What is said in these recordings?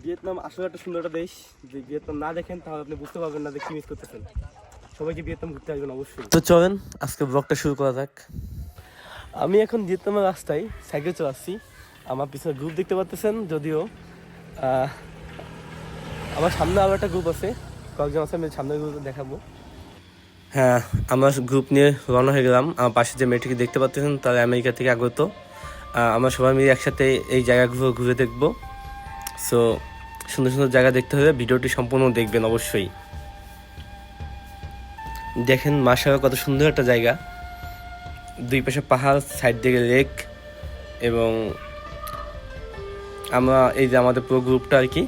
Vietnam আসলে একটা সুন্দর একটা দেশ। যে ভিয়েতনাম না দেখেন তাহলে আপনি বুঝতে পারবেন না যে কি মিস করতেছেন। সবাইকে ভিয়েতনাম ঘুরতে আসবেন অবশ্যই। তো চলেন আজকে ব্লগটা শুরু করা যাক। আমি এখন ভিয়েতনামের রাস্তায় সাইকেল চালাচ্ছি। আমার পিছনে গ্রুপ দেখতে পাচ্ছেন, যদিও আমার সামনে আরও একটা গ্রুপ আছে, কয়েকজন আছে, আমি সামনের গ্রুপ দেখাবো। হ্যাঁ, আমরা গ্রুপ নিয়ে রওনা হয়ে গেলাম। আমার পাশে যে মেয়েটিকে দেখতে পাচ্ছেন তারা আমেরিকা থেকে আগত। আমরা সবাই মিলে একসাথে এই জায়গাগুলো ঘুরে দেখবো। সো সুন্দর সুন্দর জায়গা দেখতে হলে ভিডিওটি সম্পূর্ণ দেখবেন অবশ্যই। দেখেন মাশাআল্লাহ কত সুন্দর একটা জায়গা, দুই পাশে পাহাড়, সাইড দিকে লেক, এবং আমরা এই যে আমাদের পুরো গ্রুপটা আর কি,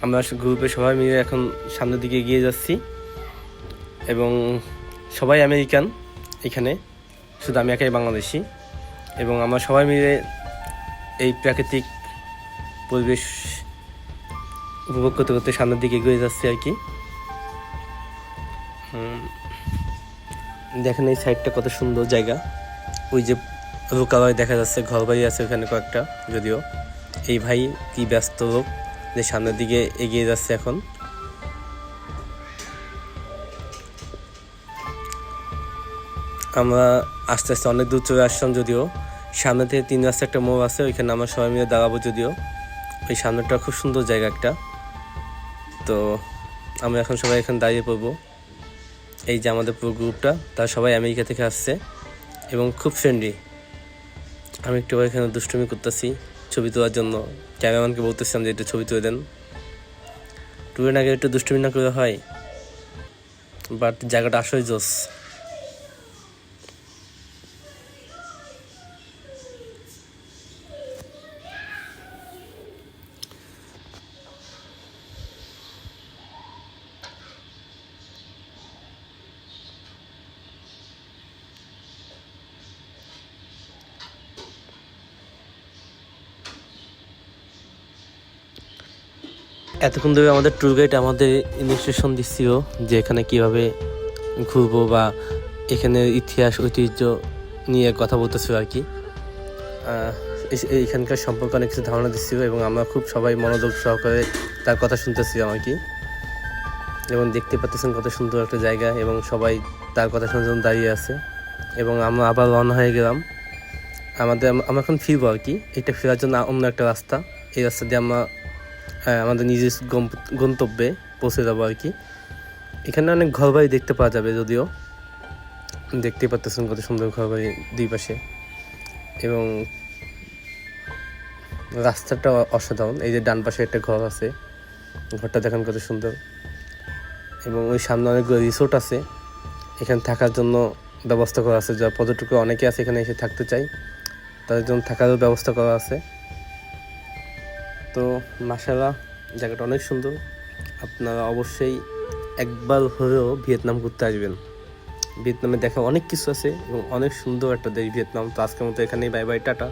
আমরা গ্রুপে সবাই মিলে এখন সামনের দিকে এগিয়ে যাচ্ছি। এবং সবাই আমেরিকান এখানে, শুধু আমি একাই বাংলাদেশি। এবং আমরা সবাই মিলে এই প্রাকৃতিক পরিবেশ উপভোগ করতে করতে সামনের দিকে এগিয়ে যাচ্ছি আর কি। দেখেন এই সাইডটা কত সুন্দর জায়গা। ওই যে লোকালয় দেখা যাচ্ছে, ঘর বাড়ি আছে ওখানে কয়েকটা। যদিও এই ভাই কি ব্যস্ত লোক যে সামনের দিকে এগিয়ে যাচ্ছে এখন। আমরা আস্তে আস্তে অনেক দূর চলে আসলাম। যদিও সামনে থেকে 3 রাস্তা একটা মোড় আছে, ওইখানে আমরা সবাই মিলে দাঁড়াবো। যদিও ওই সামনেটা খুব সুন্দর জায়গা একটা। তো আমরা এখন সবাই এখানে দাঁড়িয়ে পড়বো। এই যে আমাদের পুরো গ্রুপটা, তারা সবাই আমেরিকা থেকে আসছে এবং খুব ফ্রেন্ডলি। আমি একটু এখানে দুষ্টুমি করতেছি ছবি তোলার জন্য। ক্যামেরাম্যানকে বলতেছিলাম যে একটু ছবি তুলে দেন। ট্যুরের আগে একটু দুষ্টুমি না করে হয়, বাট জায়গাটা আসলে জোস। এতক্ষণ ধরে আমাদের ট্যুর গাইড আমাদের ইনস্ট্রাকশন দিচ্ছিল যে এখানে কীভাবে ঘুরবো বা এখানে ইতিহাস ঐতিহ্য নিয়ে কথা বলতেছিল আর কি। এইখানকার সম্পর্কে অনেক কিছু ধারণা দিচ্ছিল এবং আমরা খুব সবাই মনোযোগ সহকারে তার কথা শুনতেছিলাম আর কি। এবং দেখতে পাচ্ছেন কত সুন্দর একটা জায়গা, এবং সবাই তার কথা শোনার জন্য দাঁড়িয়ে আছে। এবং আমরা আবার রওনা হয়ে গেলাম। আমরা এখন ফিরবো আর কি। এটা ফেরার জন্য অন্য একটা রাস্তা, এই রাস্তা দিয়ে আমরা আমাদের নিজের গন্তব্যে পৌঁছে যাবো আর কি। এখানে অনেক ঘরবাড়ি দেখতে পাওয়া যাবে, যদিও দেখতেই পাচ্ছেন কত সুন্দর ঘরবাড়ি দুই পাশে। এবং রাস্তাটা অসাধারণ। এই যে ডান পাশে একটা ঘর আছে, ঘরটা দেখেন কত সুন্দর। এবং ওই সামনে অনেকগুলো রিসোর্ট আছে, এখানে থাকার জন্য ব্যবস্থা করা আছে। যারা পর্যটক অনেকে আছে এখানে এসে থাকতে চাই, তাদের জন্য থাকারও ব্যবস্থা করা আছে। তো মাশাআল্লাহ জায়গাটা অনেক সুন্দর। আপনারা অবশ্যই একবার হলেও ভিয়েতনাম ঘুরতে আসবেন। ভিয়েতনামে দেখা অনেক কিছু আছে এবং অনেক সুন্দর একটা দেশ ভিয়েতনাম। তো আজকের মতো এখানেই, বাই বাই, টাটা।